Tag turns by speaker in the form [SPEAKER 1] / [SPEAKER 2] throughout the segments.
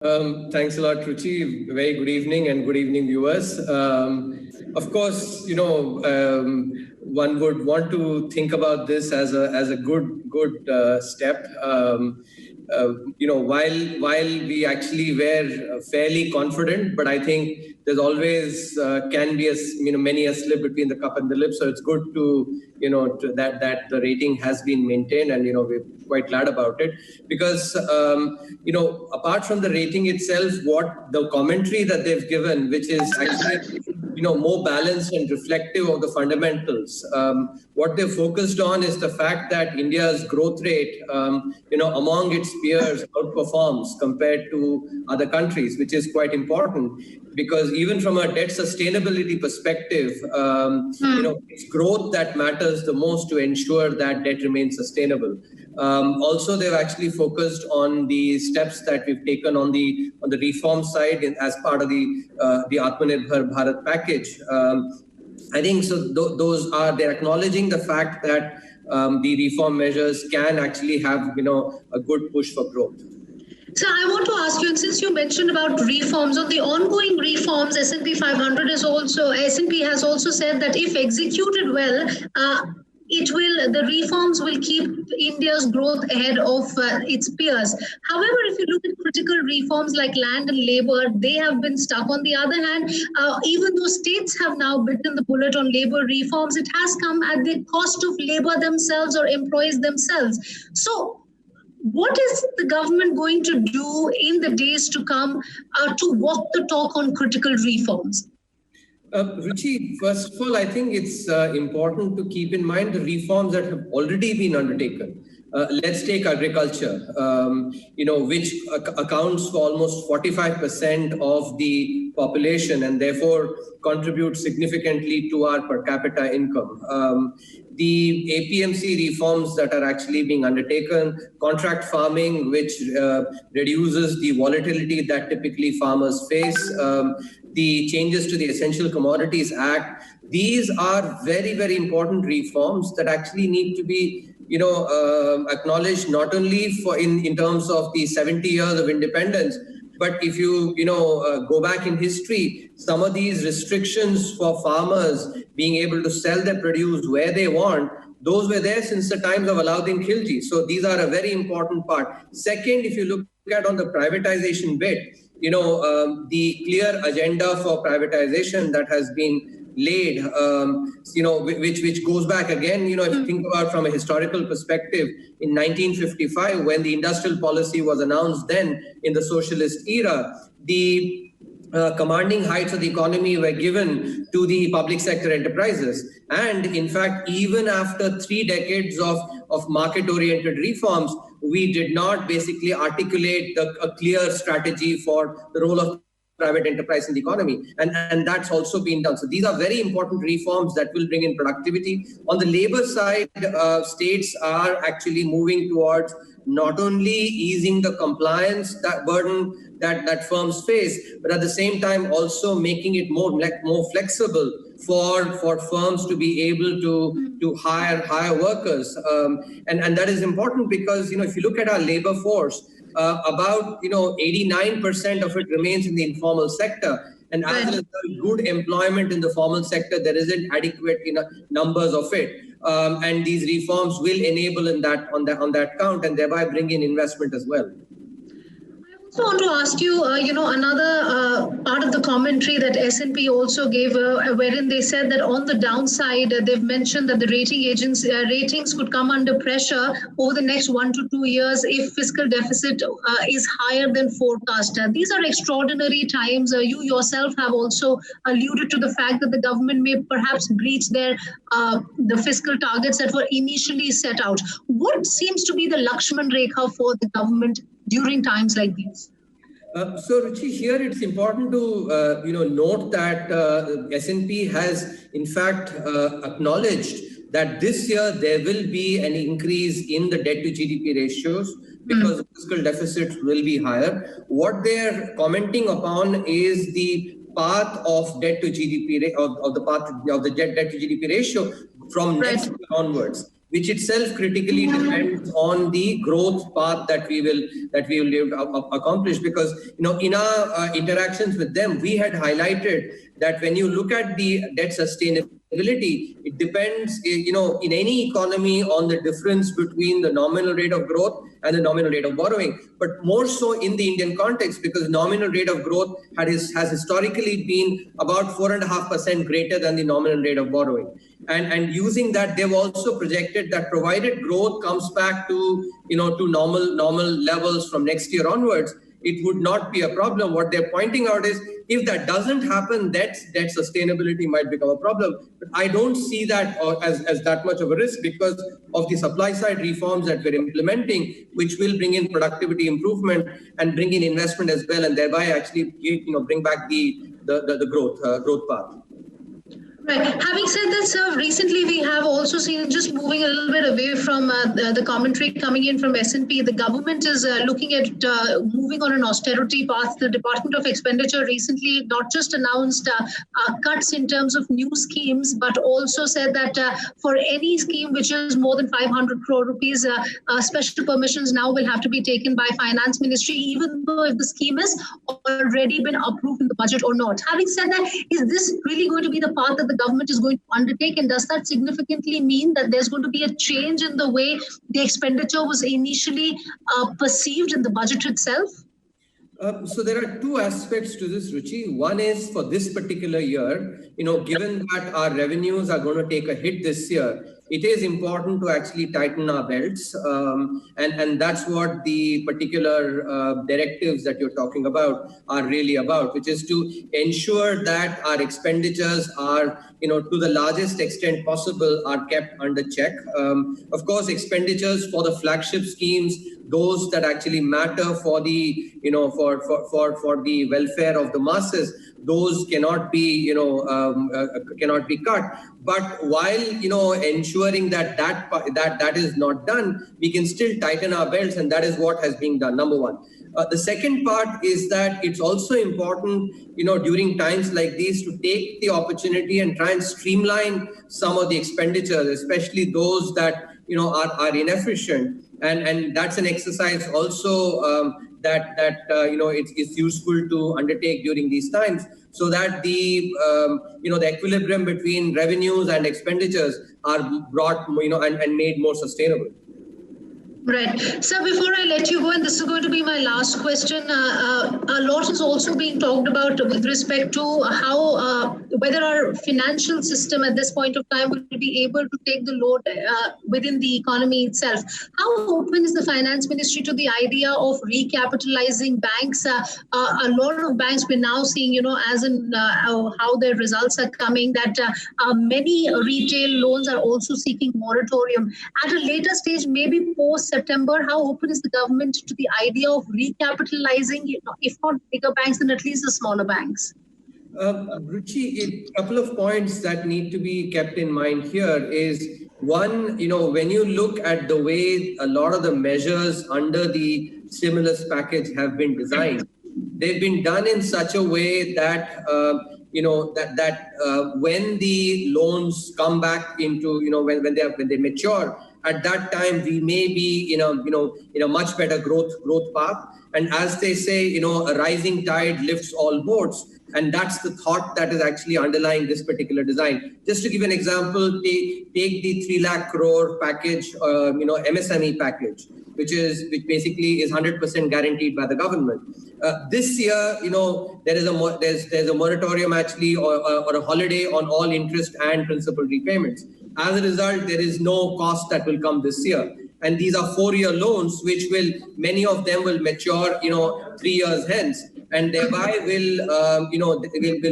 [SPEAKER 1] Thanks a lot, Ruchi. Very good evening and good evening, viewers. Of course, one would want to think about this as a good step. While we actually were fairly confident, but I think there's always can be many a slip between the cup and the lip. So it's good that the rating has been maintained, and we're quite glad about it because apart from the rating itself, what the commentary that they've given, which is actually more balanced and reflective of the fundamentals. What they're focused on is the fact that India's growth rate, among its peers, outperforms compared to other countries, which is quite important because even from a debt sustainability perspective, it's growth that matters the most to ensure that debt remains sustainable. Also, they've actually focused on the steps that we've taken on the reform side as part of the Atmanirbhar Bharat package. I think so. They're acknowledging the fact that the reform measures can actually have a good push for growth.
[SPEAKER 2] So I want to ask you, and since you mentioned about reforms, on the ongoing reforms, S&P 500 S&P has also said that if executed well, the reforms will keep India's growth ahead of its peers. However, if you look at critical reforms like land and labor, they have been stuck. On the other hand, even though states have now bitten the bullet on labor reforms, it has come at the cost of labor themselves or employees themselves. So what is the government going to do in the days to come to walk the talk on critical reforms?
[SPEAKER 1] Ruchi, first of all, I think it's important to keep in mind the reforms that have already been undertaken. Let's take agriculture, which accounts for almost 45% of the population and therefore contributes significantly to our per capita income. The APMC reforms that are actually being undertaken, contract farming, which reduces the volatility that typically farmers face, the changes to the Essential Commodities Act, these are very, very important reforms that actually need to be acknowledged not only in terms of the 70 years of independence, but if you go back in history, some of these restrictions for farmers being able to sell their produce where they want, those were there since the times of Alauddin Khilji. So these are a very important part. Second, if you look at on the privatization bit, the clear agenda for privatization that has been laid, which goes back again, if you think about from a historical perspective, in 1955, when the industrial policy was announced then in the socialist era, the commanding heights of the economy were given to the public sector enterprises. And in fact, even after 3 decades of market-oriented reforms, we did not basically articulate a clear strategy for the role of private enterprise in the economy. And that's also been done. So these are very important reforms that will bring in productivity. On the labor side, states are actually moving towards not only easing the compliance that burden that firms face, but at the same time also making it more flexible for firms to be able to hire workers. And that is important because, if you look at our labor force, about 89% of it remains in the informal sector. And as a result, good employment in the formal sector, there isn't adequate numbers of it. And these reforms will enable on that count and thereby bring in investment as well.
[SPEAKER 2] I also want to ask you, another part of the commentary that S&P also gave, wherein they said that on the downside, they've mentioned that the ratings could come under pressure over the next 1 to 2 years if fiscal deficit is higher than forecast. These are extraordinary times. You yourself have also alluded to the fact that the government may perhaps breach the fiscal targets that were initially set out. What seems to be the Lakshman Rekha for the government during times like these?
[SPEAKER 1] So, Ruchi, here it's important to note that S&P has in fact acknowledged that this year there will be an increase in the debt to GDP ratios because the fiscal deficit will be higher. What they're commenting upon is the path of debt to GDP of the path of the debt to GDP ratio from next year onwards. which itself critically depends on the growth path that we will accomplish. Because in our interactions with them, we had highlighted that when you look at the debt sustainability, it depends, in any economy on the difference between the nominal rate of growth and the nominal rate of borrowing, but more so in the Indian context, because nominal rate of growth has historically been about 4.5% greater than the nominal rate of borrowing. And using that, they've also projected that provided growth comes back to normal levels from next year onwards, it would not be a problem. What they're pointing out is if that doesn't happen, debt sustainability might become a problem. But I don't see that as that much of a risk because of the supply side reforms that we're implementing, which will bring in productivity improvement and bring in investment as well, and thereby actually bring back the growth path.
[SPEAKER 2] Right. Having said that, sir, recently we have also seen, just moving a little bit away from the commentary coming in from S&P, the government is looking at moving on an austerity path. The Department of Expenditure recently not just announced cuts in terms of new schemes, but also said that for any scheme which is more than 500 crore rupees, special permissions now will have to be taken by Finance Ministry, even though if the scheme has already been approved in the budget or not. Having said that, is this really going to be the path that the government is going to undertake, and does that significantly mean that there's going to be a change in the way the expenditure was initially perceived in the budget itself?
[SPEAKER 1] So there are two aspects to this, Ruchi. One is for this particular year, given that our revenues are going to take a hit this year, it is important to actually tighten our belts. And that's what the particular directives that you're talking about are really about, which is to ensure that our expenditures are, to the largest extent possible, are kept under check. Of course, expenditures for the flagship schemes, those that actually matter for the, for the welfare of the masses, those cannot be, cannot be cut. But while, ensuring that is not done, we can still tighten our belts, and that is what has been done, number one. The second part is that it's also important, during times like these, to take the opportunity and try and streamline some of the expenditures, especially those that, are inefficient. And that's an exercise also that it's useful to undertake during these times, so that the the equilibrium between revenues and expenditures are brought and made more sustainable.
[SPEAKER 2] Right. So before I let you go, and this is going to be my last question, a lot is also being talked about with respect to how whether our financial system at this point of time will be able to take the load within the economy itself. How open is the Finance Ministry to the idea of recapitalizing banks? A lot of banks we're now seeing, as in how their results are coming, that many retail loans are also seeking moratorium. At a later stage, maybe post-September, how open is the government to the idea of recapitalizing, if not bigger banks, then at least the smaller banks?
[SPEAKER 1] Ruchi, a couple of points that need to be kept in mind here is, one, when you look at the way a lot of the measures under the stimulus package have been designed, they've been done in such a way that when the loans come back into, when they mature, at that time we may be in a much better growth path. And as they say, a rising tide lifts all boats. And that's the thought that is actually underlying this particular design. Just to give an example, take the 3 lakh crore package, MSME package, which basically is 100% guaranteed by the government. This year, there's a moratorium actually, or a holiday on all interest and principal repayments. As a result, there is no cost that will come this year. And these are 4-year loans, many of them will mature, 3 years hence, and thereby will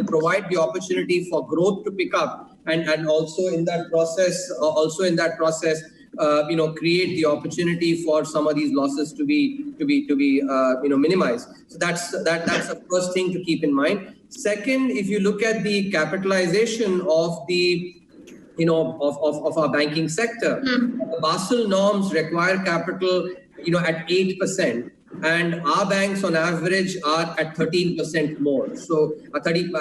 [SPEAKER 1] provide the opportunity for growth to pick up, and also in that process, create the opportunity for some of these losses to be minimized. So that's the first thing to keep in mind. Second, if you look at the capitalization of the of our banking sector, the Basel norms require capital at 8%, and our banks on average are at 13% more. So 30,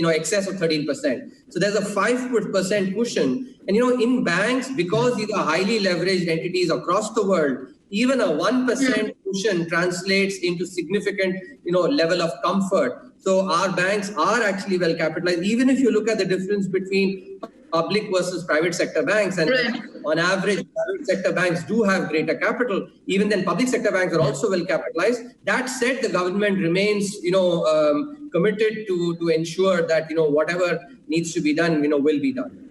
[SPEAKER 1] excess of 13%. So there's a 5% cushion. And in banks, because these are highly leveraged entities across the world, even a 1% cushion translates into significant, level of comfort. So our banks are actually well capitalized. Even if you look at the difference between public versus private sector banks, and on average, private sector banks do have greater capital. Even then, public sector banks are also well capitalized. That said, the government remains, committed to ensure that whatever needs to be done, will be done.